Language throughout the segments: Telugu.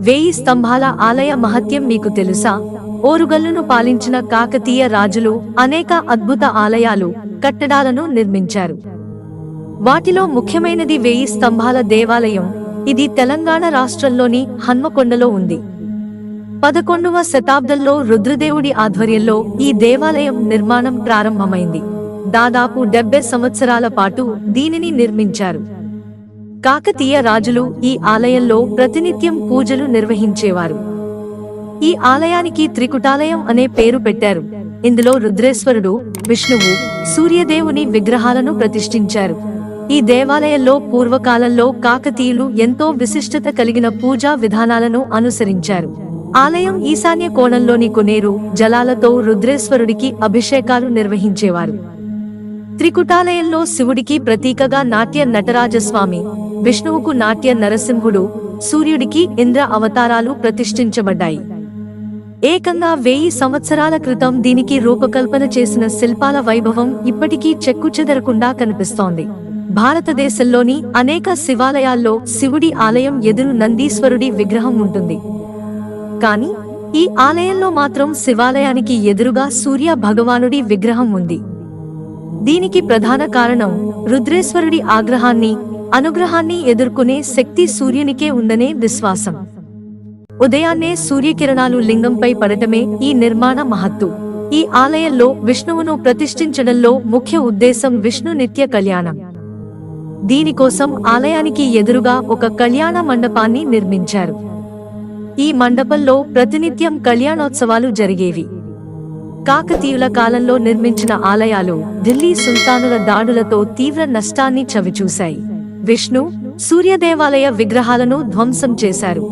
1000 స్తంభాల ఆలయ మహత్యం మీకు తెలుసా? ఓరుగల్లును పాలించిన కాకతీయ రాజులు అనేక అద్భుత ఆలయాలు, కట్టడాలను నిర్మించారు. వాటిలో ముఖ్యమైనది 1000 స్తంభాల దేవాలయం. ఇది తెలంగాణ రాష్ట్రంలోని హన్మకొండలో ఉంది. 11వ శతాబ్దంలో రుద్రదేవుడి ఆధ్వర్యంలో ఈ దేవాలయం నిర్మాణం ప్రారంభమైంది. దాదాపు 70 సంవత్సరాల పాటు దీనిని నిర్మించారు. కాకతీయ రాజులు ఈ ఆలయంలో ప్రతినిత్యం పూజలు నిర్వహించేవారు. ఈ ఆలయానికి త్రికుటాలయం అనే పేరు పెట్టారు. ఇందులో రుద్రేశ్వరుడు, విష్ణువు, సూర్యదేవుని విగ్రహాలను ప్రతిష్ఠించారు. ఈ దేవాలయంలో పూర్వకాలంలో కాకతీయులు ఎంతో విశిష్టత కలిగిన పూజా విధానాలను అనుసరించారు. ఆలయం ఈశాన్య కోణంలోని కొనేరు జలాలతో రుద్రేశ్వరుడికి అభిషేకాలు నిర్వహించేవారు. త్రికుటాలయంలో శివుడికి ప్రతీకగా నాట్య నటరాజస్వామి, విష్ణువుకు నాట్య నరసింహుడు, సూర్యుడికి ఇంద్ర అవతారాలు ప్రతిష్ఠించబడ్డాయి. ఏకంగా 1000 సంవత్సరాల క్రితం దీనికి రూపకల్పన చేసిన శిల్పాల వైభవం ఇప్పటికీ చెక్కుచెదరకుండా కనిపిస్తోంది. భారతదేశంలోని అనేక శివాలయాల్లో శివుడి ఆలయం ఎదురు నందీశ్వరుడి విగ్రహం ఉంటుంది. కానీ ఈ ఆలయంలో మాత్రం శివాలయానికి ఎదురుగా సూర్య భగవానుడి విగ్రహం ఉంది. దీనికి ప్రధాన కారణం రుద్రేశ్వరుడి ఆగ్రహాన్ని, అనుగ్రహాన్ని ఎదుర్కొనే శక్తి సూర్యునికే ఉందనే విశ్వాసం. ఉదయాన్నే సూర్యకిరణాలు లింగంపై పడటమే ఈ నిర్మాణ మహత్తు. ఈ ఆలయంలో విష్ణువును ప్రతిష్ఠించడంలో ముఖ్య ఉద్దేశం విష్ణు నిత్య కళ్యాణం. దీనికోసం ఆలయానికి ఎదురుగా ఒక కళ్యాణ మండపాన్ని నిర్మించారు. ఈ మండపంలో ప్రతినిత్యం కళ్యాణోత్సవాలు జరిగేవి. కాకతీయుల కాలంలో నిర్మించిన ఆలయాలు ఢిల్లీ సుల్తానుల దాడులతో తీవ్ర నష్టాన్ని చవిచూశాయి. విష్ణు, సూర్య దేవాలయ విగ్రహాలను ధ్వంసం చేశారు.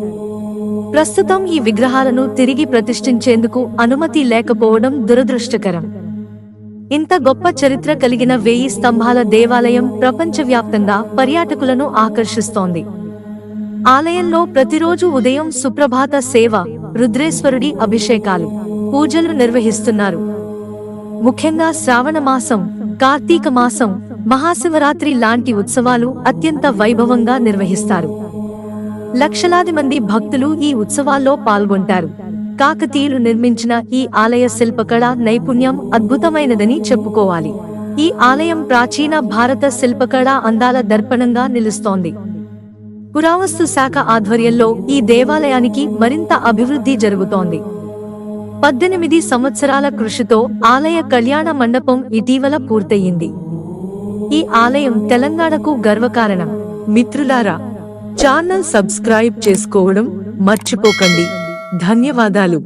ప్రస్తుతం ఈ విగ్రహాలను తిరిగి ప్రతిష్ఠించేందుకు అనుమతి లేకపోవడం దురదృష్టకరం. ఇంత గొప్ప చరిత్ర కలిగిన 1000 స్తంభాల దేవాలయం ప్రపంచవ్యాప్తంగా పర్యాటకులను ఆకర్షిస్తోంది. ఆలయంలో ప్రతిరోజు ఉదయం సుప్రభాత సేవ, రుద్రేశ్వరుడి అభిషేకాలు, పూజలు నిర్వహిస్తున్నారు. ముఖ్యంగా శ్రావణ మాసం, కార్తీక మాసం, మహాశివరాత్రి లాంటి ఉత్సవాలు అత్యంత వైభవంగా నిర్వహిస్తారు. లక్షలాది మంది భక్తులు ఈ ఉత్సవాల్లో పాల్గొంటారు. కాకతీయులు నిర్మించిన ఈ ఆలయ శిల్పకళ నైపుణ్యం అద్భుతమైనదని చెప్పుకోవాలి. ఈ ఆలయం ప్రాచీన భారత శిల్పకళ అందాల దర్పణంగా నిలుస్తోంది. పురావస్తు శాఖ ఆధ్వర్యంలో ఈ దేవాలయానికి మరింత అభివృద్ధి జరుగుతోంది. 18 సంవత్సరాల కృషితో ఆలయ కళ్యాణ మండపం ఇటీవల పూర్తయింది. ఈ ఆలయం తెలంగాణకు గర్వకారణం. మిత్రులారా, ఛానల్ సబ్స్క్రైబ్ చేసుకోవడం మర్చిపోకండి. ధన్యవాదాలు.